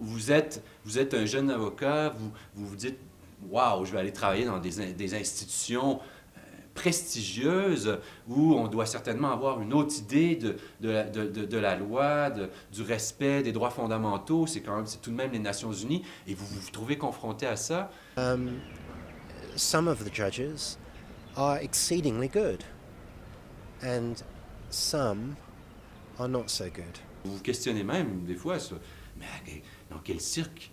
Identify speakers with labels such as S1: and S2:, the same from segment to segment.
S1: vous êtes un jeune avocat, vous vous dites, waouh, je vais aller travailler dans des institutions prestigieuses où on doit certainement avoir une autre idée de la loi, du respect des droits fondamentaux. C'est tout de même les Nations Unies. Et vous vous trouvez confronté à ça.
S2: Some of the judges are exceedingly good, and some are not so good.
S1: Vous vous questionnez même des fois, ça, mais dans quel cirque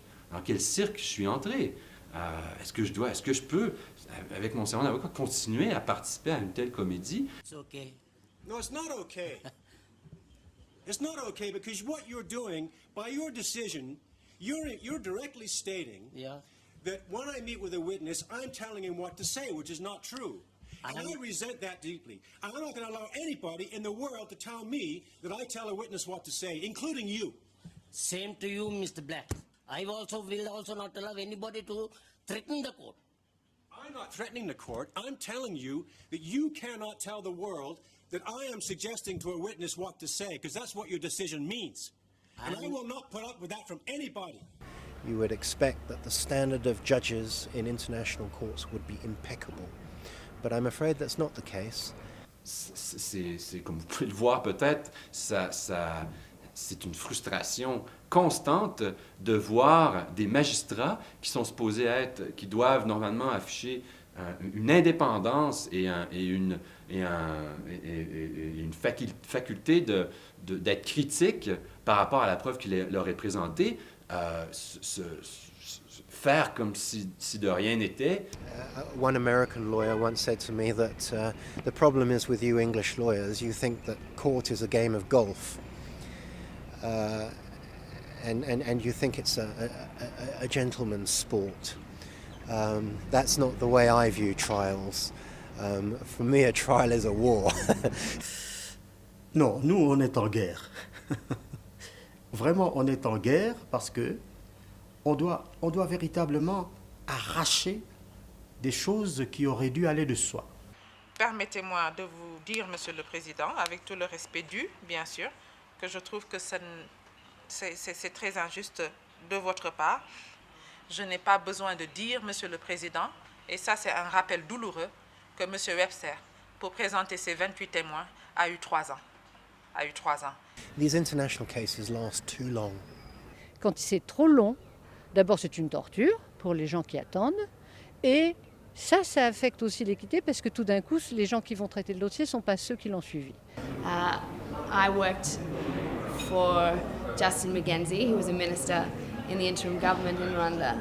S1: je suis entré? Est-ce que je peux, avec mon serment d'avocat, continuer à participer à une telle comédie?
S3: It's okay.
S4: No, it's not okay. It's not okay because what you're doing, by your decision, you're directly stating that when I meet with a witness, I'm telling him what to say, which is not true. And I resent that deeply. I'm not going to allow anybody in the world to tell me that I tell a witness what to say, including you.
S3: Same to you, Mr. Black. I also will also not allow anybody to threaten the court.
S4: I'm not threatening the court. I'm telling you that you cannot tell the world that I am suggesting to a witness what to say, because that's what your decision means. And I will not put up with that from anybody.
S2: You would expect that the standard of judges in international courts would be impeccable. But I'm afraid that's not the case.
S1: C'est comme vous pouvez le voir peut-être, c'est une frustration constante de voir des magistrats qui sont supposés qui doivent normalement afficher une indépendance et une faculté d'être critiques par rapport à la preuve qui leur est présentée, faire comme si de rien n'était.
S2: One American lawyer once said to me that the problem is with you English lawyers, you think that court is a game of golf. And you think it's a gentleman's sport. That's not the way I view trials. For me, a trial is a war.
S5: Non, nous, on est en guerre. Vraiment, on est en guerre parce que on doit véritablement arracher des choses qui auraient dû aller de soi.
S6: Permettez-moi de vous dire, Monsieur le Président, avec tout le respect dû, bien sûr, que je trouve que c'est très injuste de votre part. Je n'ai pas besoin de dire, Monsieur le Président, et ça c'est un rappel douloureux, que Monsieur Webster, pour présenter ses 28 témoins, a eu 3 ans.
S2: These international cases last too long.
S7: Quand c'est trop long, d'abord c'est une torture pour les gens qui attendent, et ça affecte aussi l'équité parce que tout d'un coup, les gens qui vont traiter le dossier ne sont pas ceux qui l'ont suivi.
S8: I worked for Justin McGenzie, who was a minister in the interim government in Rwanda.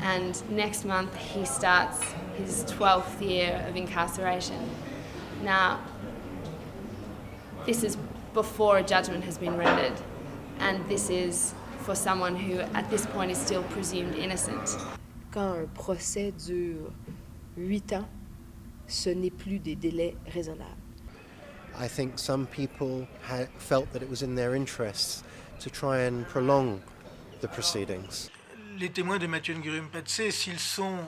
S8: And next month he starts his 12th year of incarceration. Now, this is before a judgment has been rendered. And this is for someone who at this point is still presumed innocent.
S9: Quand un procès dure 8 ans, ce n'est plus des délais raisonnables.
S2: I think some people felt that it was in their interests to try and prolong the proceedings.
S10: Les témoins de Mathieu Nguyen-Patsé, s'ils sont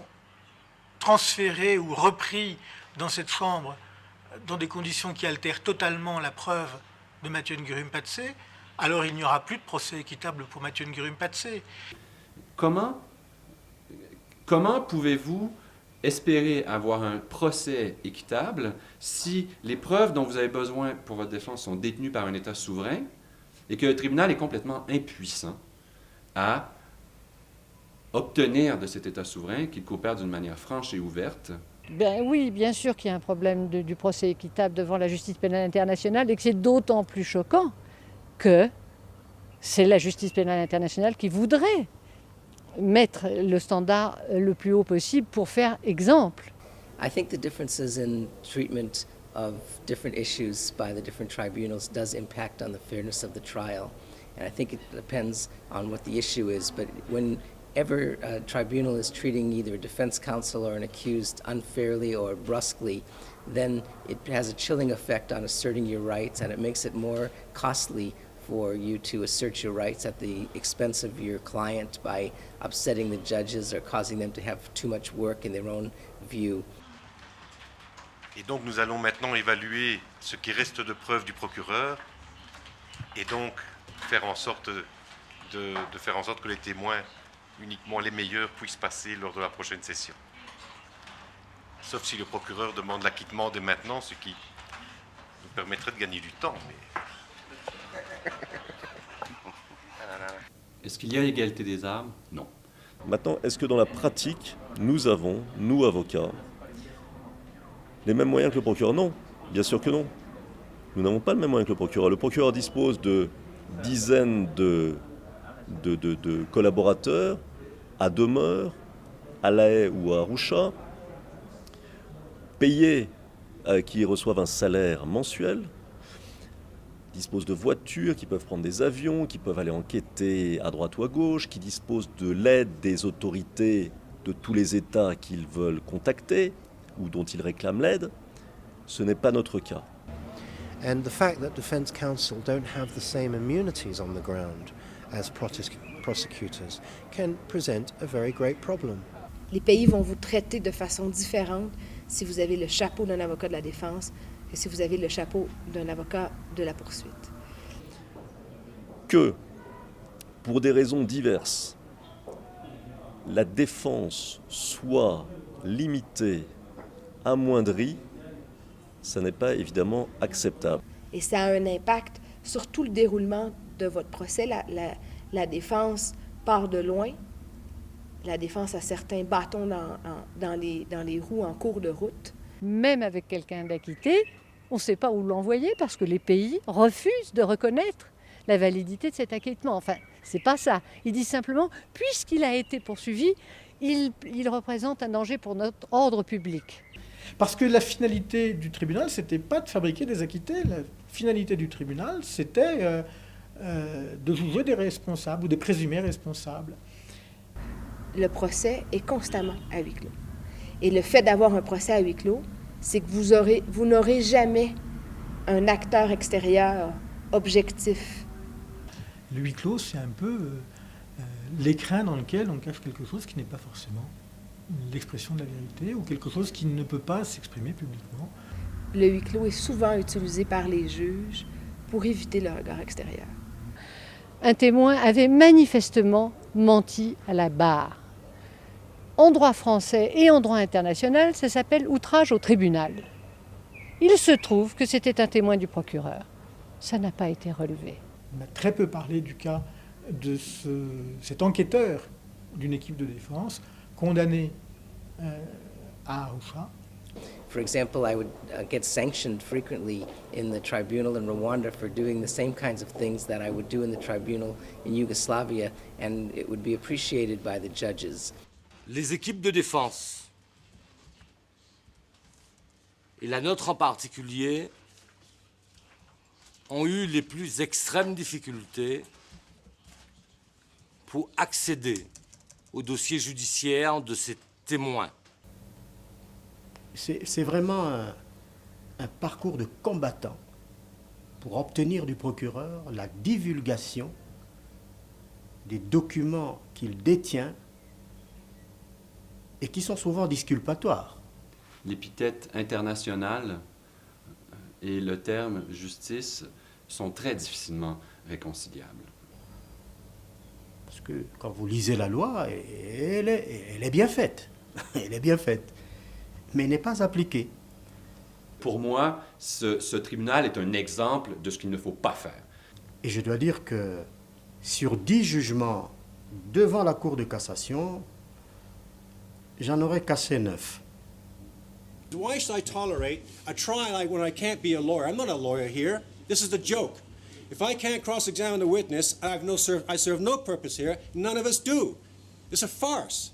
S10: transférés ou repris dans cette chambre dans des conditions qui altèrent totalement la preuve de Mathieu Nguyen-Patsé, alors il n'y aura plus de procès équitable pour Mathieu Nguyen-Patsé.
S1: Comment pouvez-vous espérer avoir un procès équitable si les preuves dont vous avez besoin pour votre défense sont détenues par un État souverain et que le tribunal est complètement impuissant à obtenir de cet État souverain qu'il coopère d'une manière franche et ouverte?
S7: Ben oui, bien sûr qu'il y a un problème du procès équitable devant la justice pénale internationale et que c'est d'autant plus choquant que c'est la justice pénale internationale qui voudrait mettre le standard le plus haut possible pour faire exemple.
S11: I think the differences in treatment of different issues by the different tribunals does impact on the fairness of the trial. And I think it depends on what the issue is, but whenever a tribunal is treating either a defense counsel or an accused unfairly or brusquely, then it has a chilling effect on asserting your rights, and it makes it more costly for you to assert your rights at the expense of your client by upsetting the judges or causing them to have too much work in their own view.
S12: Et donc nous allons maintenant évaluer ce qui reste de preuves du procureur et donc faire en sorte de faire en sorte que les témoins, uniquement les meilleurs, puissent passer lors de la prochaine session. Sauf si le procureur demande l'acquittement dès maintenant, ce qui nous permettrait de gagner du temps. Mais...
S1: Est-ce qu'il y a égalité des armes? Non.
S13: Maintenant, est-ce que dans la pratique, nous avons, nous avocats, les mêmes moyens que le procureur? Non, bien sûr que non. Nous n'avons pas le même moyen que le procureur. Le procureur dispose de dizaines de collaborateurs à demeure, à La Haye ou à Arusha, payés, qui reçoivent un salaire mensuel, disposent de voitures, qui peuvent prendre des avions, qui peuvent aller enquêter à droite ou à gauche, qui disposent de l'aide des autorités de tous les États qu'ils veulent contacter ou dont ils réclament l'aide. Ce n'est pas notre cas.
S2: And the fact that defense counsel don't have the same immunities on the ground as prosecutors can present a very great problem.
S9: Les pays vont vous traiter de façon différente si vous avez le chapeau d'un avocat de la défense que si vous avez le chapeau d'un avocat de la poursuite.
S13: Que, pour des raisons diverses, la défense soit limitée, amoindrie, ça n'est pas évidemment acceptable.
S9: Et ça a un impact sur tout le déroulement de votre procès. La défense part de loin. La défense a certains bâtons dans les roues en cours de route.
S7: Même avec quelqu'un d'acquitté, on ne sait pas où l'envoyer parce que les pays refusent de reconnaître la validité de cet acquittement. Enfin, c'est pas ça. Ils disent simplement, puisqu'il a été poursuivi, il représente un danger pour notre ordre public.
S10: Parce que la finalité du tribunal, c'était pas de fabriquer des acquittés. La finalité du tribunal, c'était de juger des responsables ou des présumés responsables.
S9: Le procès est constamment à huis clos. Et le fait d'avoir un procès à huis clos, c'est que vous n'aurez jamais un acteur extérieur objectif.
S10: Le huis clos, c'est un peu l'écrin dans lequel on cache quelque chose qui n'est pas forcément l'expression de la vérité ou quelque chose qui ne peut pas s'exprimer publiquement.
S9: Le huis clos est souvent utilisé par les juges pour éviter le regard extérieur.
S7: Un témoin avait manifestement menti à la barre. En droit français et en droit international, ça s'appelle outrage au tribunal. Il se trouve que c'était un témoin du procureur. Ça n'a pas été relevé.
S10: On a très peu parlé du cas de cet enquêteur d'une équipe de défense condamné à Arusha.
S11: For example, I would get sanctioned frequently in the tribunal in Rwanda for doing the same kinds of things that I would do in the tribunal in Yugoslavia, and it would be appreciated by the judges.
S14: Les équipes de défense, et la nôtre en particulier, ont eu les plus extrêmes difficultés pour accéder au dossier judiciaire de ces témoins.
S5: C'est vraiment un parcours de combattant pour obtenir du procureur la divulgation des documents qu'il détient et qui sont souvent disculpatoires.
S1: L'épithète internationale et le terme justice sont très difficilement réconciliables.
S5: Parce que quand vous lisez la loi, elle est bien faite. Elle est bien faite. Mais n'est pas appliquée.
S1: Pour moi, ce tribunal est un exemple de ce qu'il ne faut pas faire.
S5: Et je dois dire que sur 10 jugements devant la Cour de cassation, j'en aurais cassé 9.
S4: Why should I tolerate a trial when I can't be a lawyer? I'm not a lawyer here. This is the joke. If I can't cross-examine the witness, I serve no purpose here. None of us do. It's a farce.